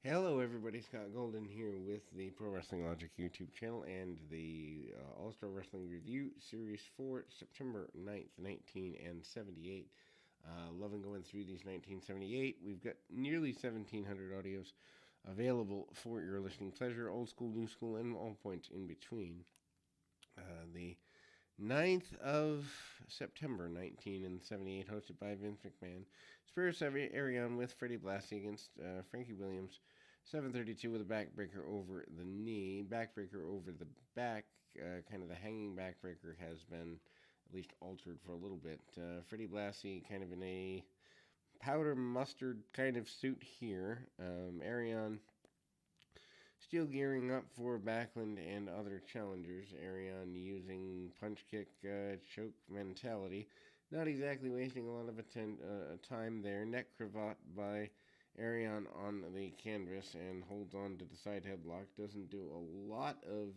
Hello, everybody. Scott Golden here with the Pro Wrestling Logic YouTube channel and the All Star Wrestling Review Series for September 9th, 1978. Loving going through these 1978. We've got nearly 1,700 audios available for your listening pleasure, old school, new school, and all points in between. The 9th of September 1978, hosted by Vince McMahon. Spirits of Arion with Freddie Blassie against Frankie Williams. 7:32 with a backbreaker over the knee. Backbreaker over the back. Kind of the hanging backbreaker has been at least altered for a little bit. Freddie Blassie kind of in a powder mustard kind of suit here. Arion still gearing up for Backlund and other challengers. Arion using punch kick choke mentality. Not exactly wasting a lot of time there. Neck cravat by Arion on the canvas and holds on to the side headlock. Doesn't do a lot of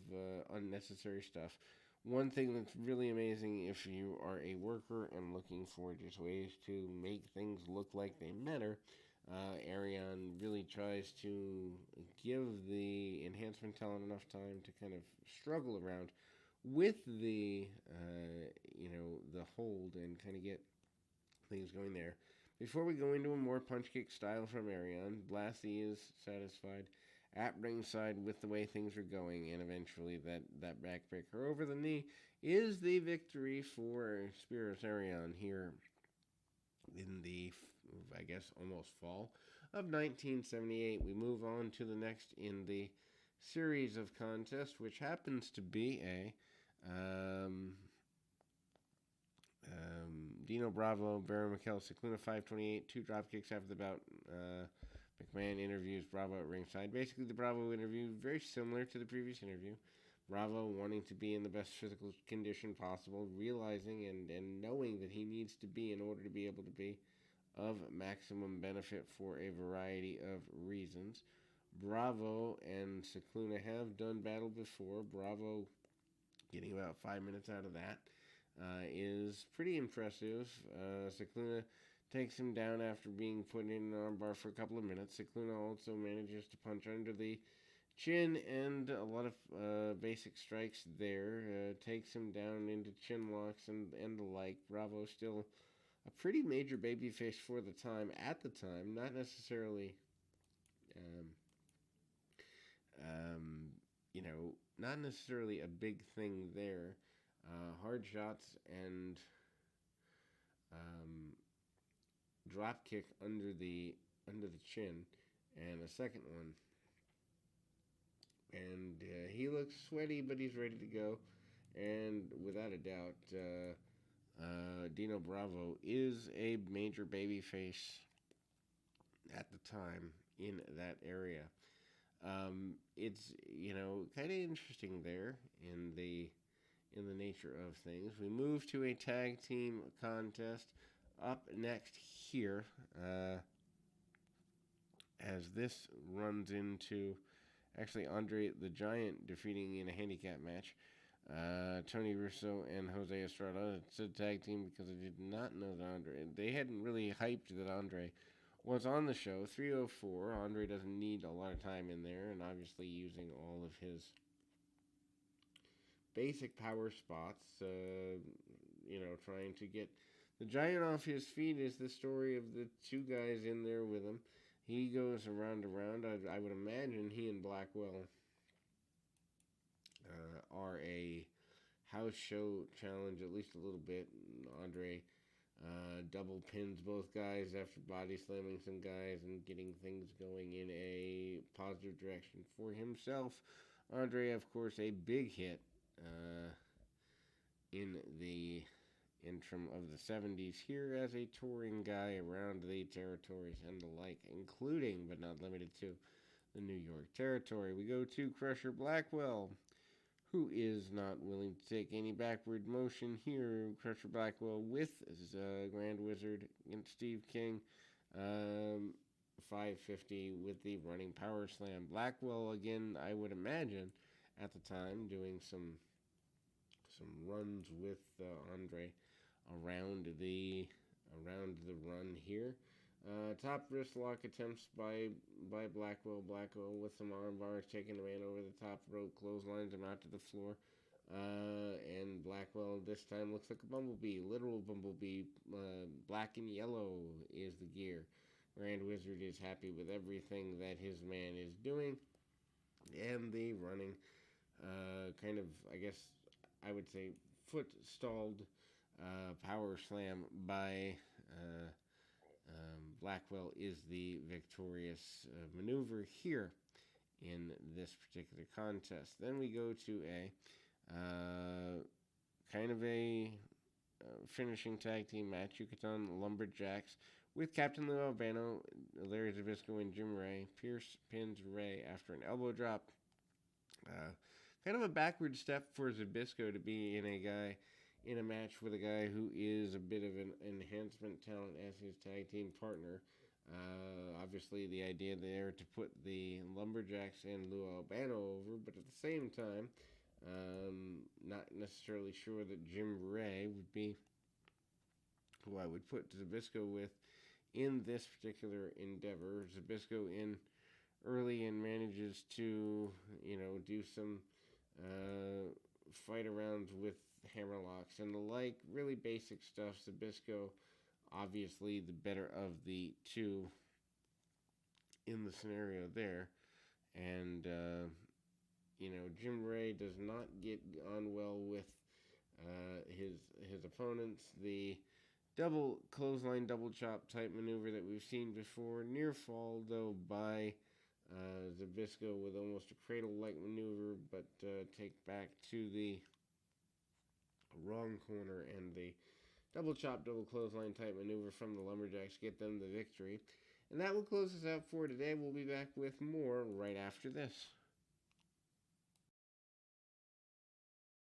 unnecessary stuff. One thing that's really amazing if you are a worker and looking for just ways to make things look like they matter, Arion really tries to give the enhancement talent enough time to kind of struggle around with the hold and kind of get things going there. Before we go into a more punch kick style from Arion, Blassie is satisfied at ringside with the way things are going, and eventually that backbreaker over the knee is the victory for Spiros Arion here in the, I guess, almost fall of 1978. We move on to the next in the series of contests, which happens to be a Dino Bravo, Baron Mikel, Cicluna 528, two drop kicks after the bout. McMahon interviews Bravo at ringside. Basically, the Bravo interview, very similar to the previous interview. Bravo wanting to be in the best physical condition possible, realizing and knowing that he needs to be in order to be able to be of maximum benefit for a variety of reasons. Bravo and Cicluna have done battle before. Bravo getting about 5 minutes out of that is pretty impressive. Cicluna takes him down after being put in an armbar for a couple of minutes. Cicluna also manages to punch under the chin and a lot of basic strikes there. Takes him down into chin locks and the like. Bravo still a pretty major babyface for the time, at the time. Not necessarily, um, um, not necessarily a big thing there. Hard shots and um, drop kick under the chin, and a second one. And he looks sweaty, but he's ready to go. And without a doubt, Dino Bravo is a major babyface at the time in that area. It's kind of interesting there in the nature of things. We move to a tag team contest up next here, as this runs into actually Andre the Giant defeating in a handicap match Tony Russo and Jose Estrada. It's a tag team because I did not know that they hadn't really hyped that Andre was on the show. 304. Andre doesn't need a lot of time in there, and obviously using all of his basic power spots. Trying to get the Giant off his feet is the story of the two guys in there with him. He goes around and around. I would imagine he and Blackwell are a house show challenge at least a little bit. Andre double pins both guys after body slamming some guys and getting things going in a positive direction for himself. Andre, of course, a big hit in the interim of the 70s here as a touring guy around the territories and the like, including but not limited to the New York territory. We go to Crusher Blackwell, who is not willing to take any backward motion here. Crusher Blackwell with Grand Wizard against Steve King. 550 with the running power slam. Blackwell, again, I would imagine, at the time, doing some runs with Andre around the run here. Top wrist lock attempts by Blackwell. Blackwell with some arm bars, taking the man over the top rope, clotheslines him out to the floor. And Blackwell this time looks like a bumblebee, literal bumblebee. Black and yellow is the gear. Grand Wizard is happy with everything that his man is doing, and the running, kind of, I guess, I would say, foot stalled power slam by Blackwell is the victorious maneuver here in this particular contest. Then we go to a kind of a finishing tag team match. Yucatan Lumberjacks with Captain Lou Albano, Larry Zbyszko, and Jim Ray. Pierce pins Ray after an elbow drop. Kind of a backward step for Zbyszko to be in a match with a guy who is a bit of an enhancement talent as his tag team partner. Obviously, the idea there to put the Lumberjacks and Lou Albano over, but at the same time, not necessarily sure that Jim Ray would be who I would put Zbyszko with in this particular endeavor. Zbyszko in early and manages to, do some fight around with hammerlocks and the like, really basic stuff. Zbyszko, obviously the better of the two in the scenario there. And, Jim Ray does not get on well with his opponents. The double clothesline, double chop type maneuver that we've seen before. Near fall, though, by Zbyszko with almost a cradle-like maneuver, but take back to the wrong corner, and the double chop, double clothesline type maneuver from the Lumberjacks get them the victory. And that will close us out for today. We'll be back with more right after this.